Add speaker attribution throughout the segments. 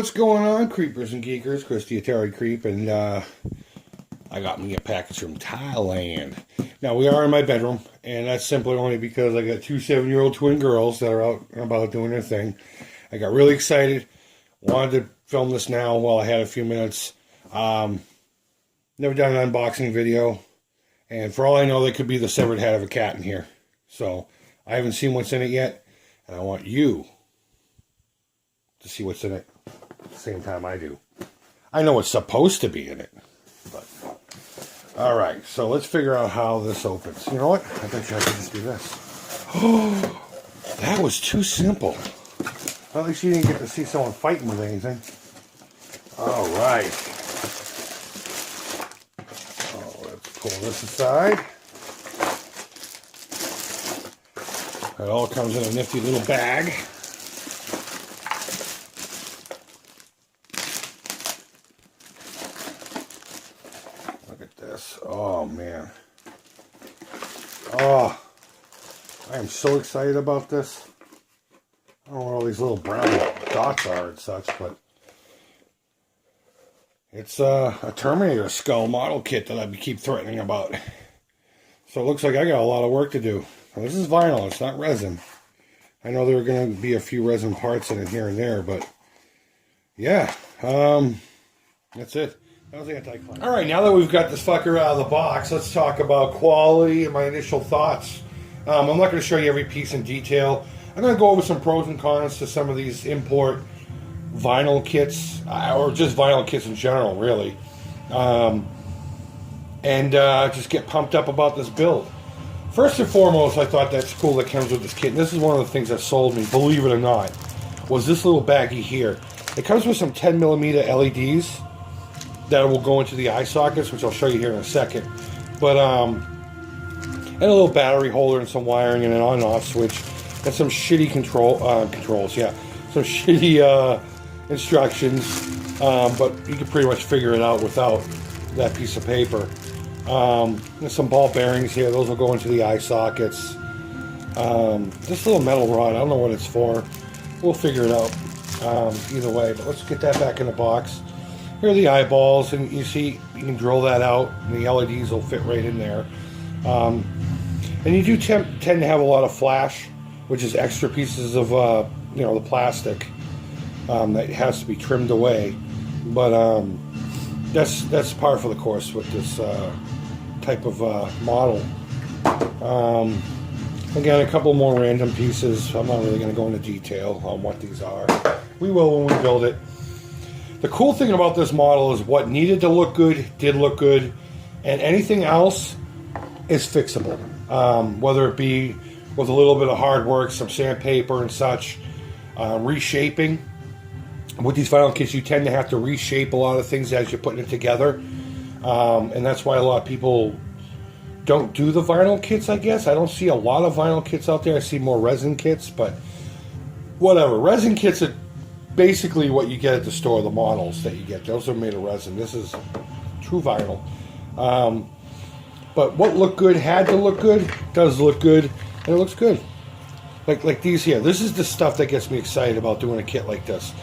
Speaker 1: What's going on, creepers and geekers? Chris the Atari Creep, and I got me a package from Thailand. Now, we are in my bedroom, and that's simply only because I got two 7-year-old twin girls that are out and about doing their thing. I got really excited, wanted to film this now while I had a few minutes. Never done an unboxing video, and for all I know, there could be the severed head of a cat in here. So, I haven't seen what's in it yet, and I want you to see what's in it at the same time I do. I know what's supposed to be in it, but alright, so let's figure out how this opens. You know what? I bet you I can just do this. Oh, that was too simple. Well, at least you didn't get to see someone fighting with anything. Alright. Oh, let's pull this aside. It all comes in a nifty little bag. Oh, man. Oh, I am so excited about this. I don't know what all these little brown dots are and such, but it's a Terminator skull model kit that I keep threatening about. So it looks like I got a lot of work to do. Now, this is vinyl, it's not resin. I know there are going to be a few resin parts in it here and there, but yeah, that's it. Alright, now that we've got this fucker out of the box, let's talk about quality and my initial thoughts. I'm not going to show you every piece in detail. I'm going to go over some pros and cons to some of these import vinyl kits, or just vinyl kits in general, really. And just get pumped up about this build. First and foremost, I thought that's cool that comes with this kit. And this is one of the things that sold me, believe it or not, was this little baggie here. It comes with some 10mm LEDs that will go into the eye sockets, which I'll show you here in a second. But and a little battery holder and some wiring and an on and off switch and some shitty controls, yeah, some shitty instructions, but you can pretty much figure it out without that piece of paper. There's some ball bearings here; those will go into the eye sockets. This little metal rod, I don't know what it's for. We'll figure it out either way. But let's get that back in the box. Here are the eyeballs, and you see you can drill that out, and the LEDs will fit right in there. And you do tend to have a lot of flash, which is extra pieces of the plastic that has to be trimmed away. But that's par for the course with this type of model. Again, a couple more random pieces. I'm not really going to go into detail on what these are. We will when we build it. The cool thing about this model is what needed to look good did look good, and anything else is fixable. Whether it be with a little bit of hard work, some sandpaper and such, reshaping. With these vinyl kits, you tend to have to reshape a lot of things as you're putting it together, and that's why a lot of people don't do the vinyl kits, I guess. I don't see a lot of vinyl kits out there. I see more resin kits, but whatever. Resin kits are basically what you get at the store, the models that you get. Those are made of resin. This is true vinyl. But what looked good had to look good, does look good, and it looks good. Like these here. This is the stuff that gets me excited about doing a kit like this.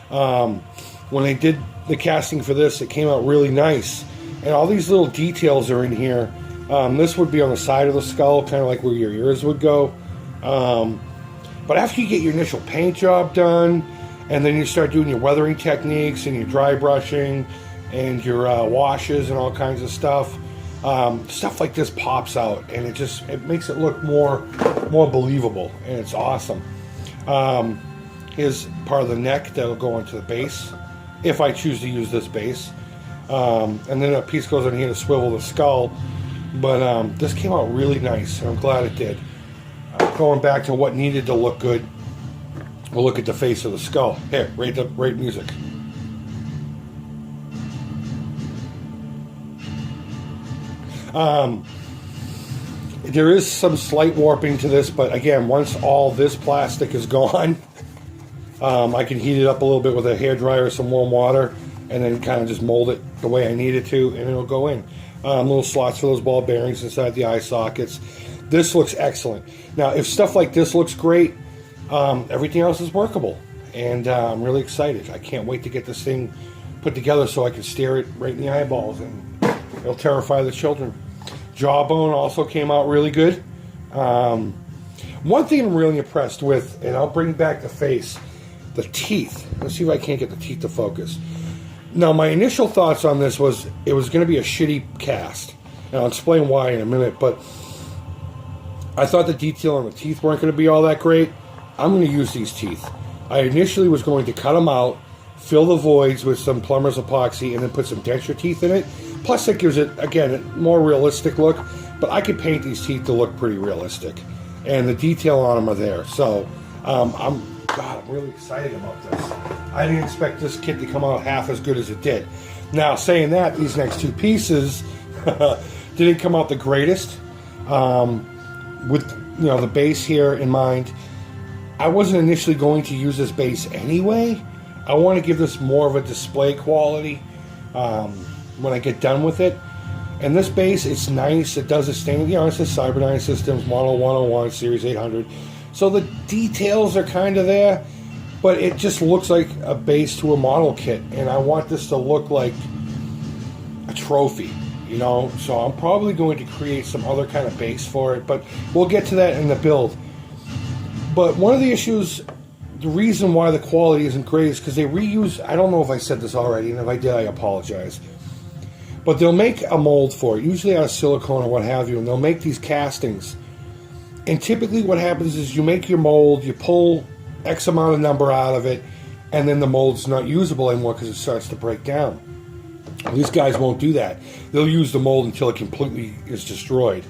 Speaker 1: When they did the casting for this, it came out really nice. And all these little details are in here. This would be on the side of the skull, kind of like where your ears would go. But after you get your initial paint job done, and then you start doing your weathering techniques and your dry brushing and your washes and all kinds of stuff. Stuff like this pops out, and it makes it look more believable, and it's awesome. Here's part of the neck that'll go onto the base, if I choose to use this base. And then a piece goes in here to swivel the skull. But this came out really nice, and I'm glad it did. Going back to what needed to look good. We'll look at the face of the skull. Here, rate music. There is some slight warping to this, but again, once all this plastic is gone, I can heat it up a little bit with a hairdryer or some warm water, and then kind of just mold it the way I need it to, and it'll go in. Little slots for those ball bearings inside the eye sockets. This looks excellent. Now, if stuff like this looks great, everything else is workable. and I'm really excited. I can't wait to get this thing put together so I can stare it right in the eyeballs, and it'll terrify the children. Jawbone also came out really good. One thing I'm really impressed with, and I'll bring back the face, the teeth. Let's see if I can't get the teeth to focus. Now, my initial thoughts on this was it was going to be a shitty cast, and I'll explain why in a minute, but I thought the detail on the teeth weren't going to be all that great. I'm going to use these teeth. I initially was going to cut them out, fill the voids with some plumber's epoxy, and then put some denture teeth in it. Plus, it gives it, again, a more realistic look, but I could paint these teeth to look pretty realistic. And the detail on them are there. So, I'm really excited about this. I didn't expect this kit to come out half as good as it did. Now, saying that, these next two pieces didn't come out the greatest. With, the base here in mind, I wasn't initially going to use this base anyway. I want to give this more of a display quality when I get done with it. And this base, it's nice. It does its thing. It says Cyberdyne Systems Model 101 Series 800. So the details are kind of there, but it just looks like a base to a model kit. And I want this to look like a trophy, So I'm probably going to create some other kind of base for it, but we'll get to that in the build. But one of the issues, the reason why the quality isn't great is because they reuse, I don't know if I said this already, and if I did, I apologize. But they'll make a mold for it, usually out of silicone or what have you, and they'll make these castings. And typically what happens is you make your mold, you pull X amount of number out of it, and then the mold's not usable anymore because it starts to break down. These guys won't do that. They'll use the mold until it completely is destroyed.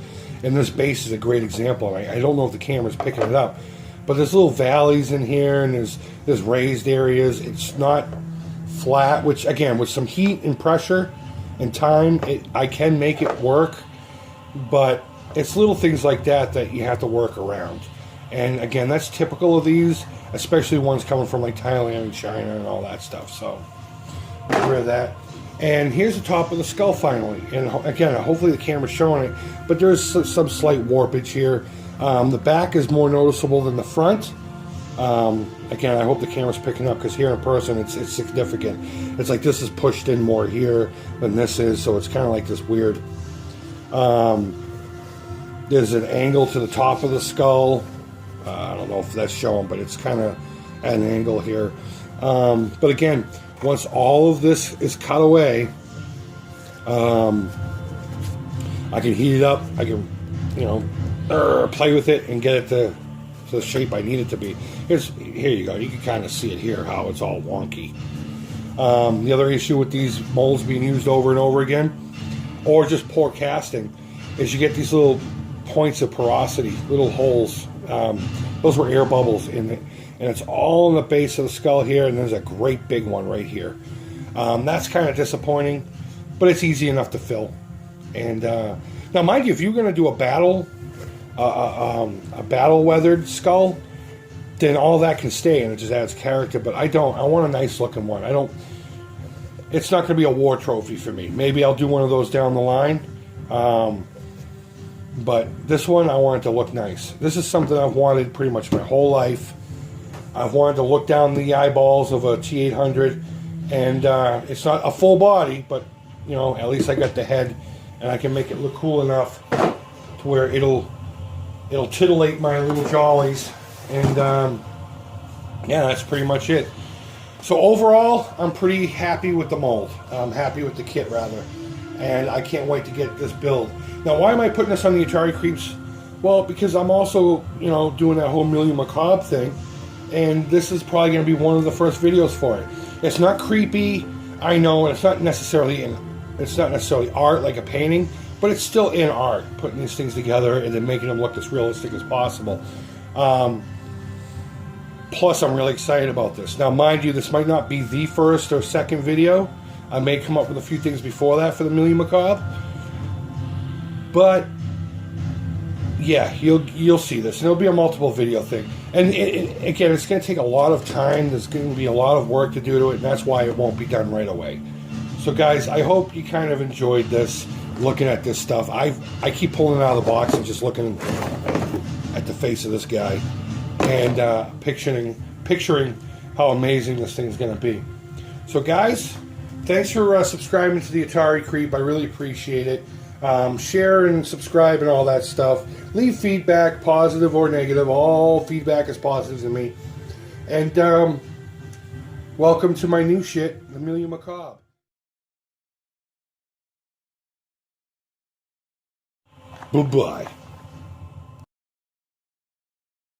Speaker 1: And this base is a great example. I don't know if the camera's picking it up, but there's little valleys in here, and there's raised areas. It's not flat, which, again, with some heat and pressure and time, I can make it work, but it's little things like that you have to work around. And again, that's typical of these, especially ones coming from like Thailand and China and all that stuff. So get rid of that. And here's the top of the skull finally. And again, hopefully the camera's showing it, but there's some slight warpage here. The back is more noticeable than the front. Again, I hope the camera's picking up, because here in person it's significant. It's like this is pushed in more here than this is, so it's kind of like this weird. There's an angle to the top of the skull. I don't know if that's showing, but it's kind of at an angle here. But again, once all of this is cut away, I can heat it up. I can, play with it and get it to the shape I need it to be. Here you go. You can kind of see it here, how it's all wonky. The other issue with these molds being used over and over again, or just poor casting, is you get these little points of porosity, little holes. Those were air bubbles in it, and it's all in the base of the skull here, and there's a great big one right here. That's kind of disappointing, but it's easy enough to fill. And now, mind you, if you're going to do a battle weathered skull, then all that can stay and it just adds character. But I don't. I want a nice looking one. I don't. It's not going to be a war trophy for me. Maybe I'll do one of those down the line. But this one, I want it to look nice. This is something I've wanted pretty much my whole life. I've wanted to look down the eyeballs of a T800, and it's not a full body, but at least I got the head, and I can make it look cool enough to where it'll titillate my little jollies. And yeah, that's pretty much it. So overall, I'm pretty happy with the mold. I'm happy with the kit, rather. And I can't wait to get this build. Now, why am I putting this on the Atari Creeps? Well, because I'm also, doing that whole Milieu Macabre thing. And this is probably going to be one of the first videos for it. It's not creepy, I know, and it's not necessarily art like a painting, but it's still in art, putting these things together and then making them look as realistic as possible. Plus, I'm really excited about this. Now, mind you, this might not be the first or second video. I may come up with a few things before that for the Milieu Macabre. But yeah, you'll see this. And it'll be a multiple video thing. And again, it's going to take a lot of time. There's going to be a lot of work to do to it, and that's why it won't be done right away. So guys, I hope you kind of enjoyed this, looking at this stuff. I keep pulling it out of the box and just looking at the face of this guy, and picturing how amazing this thing's going to be. So guys, thanks for subscribing to the Atari Creep. I really appreciate it. Share and subscribe and all that stuff. Leave feedback, positive or negative. All feedback is positive to me. And welcome to my new shit, the Milieu Macabre. Bye-bye.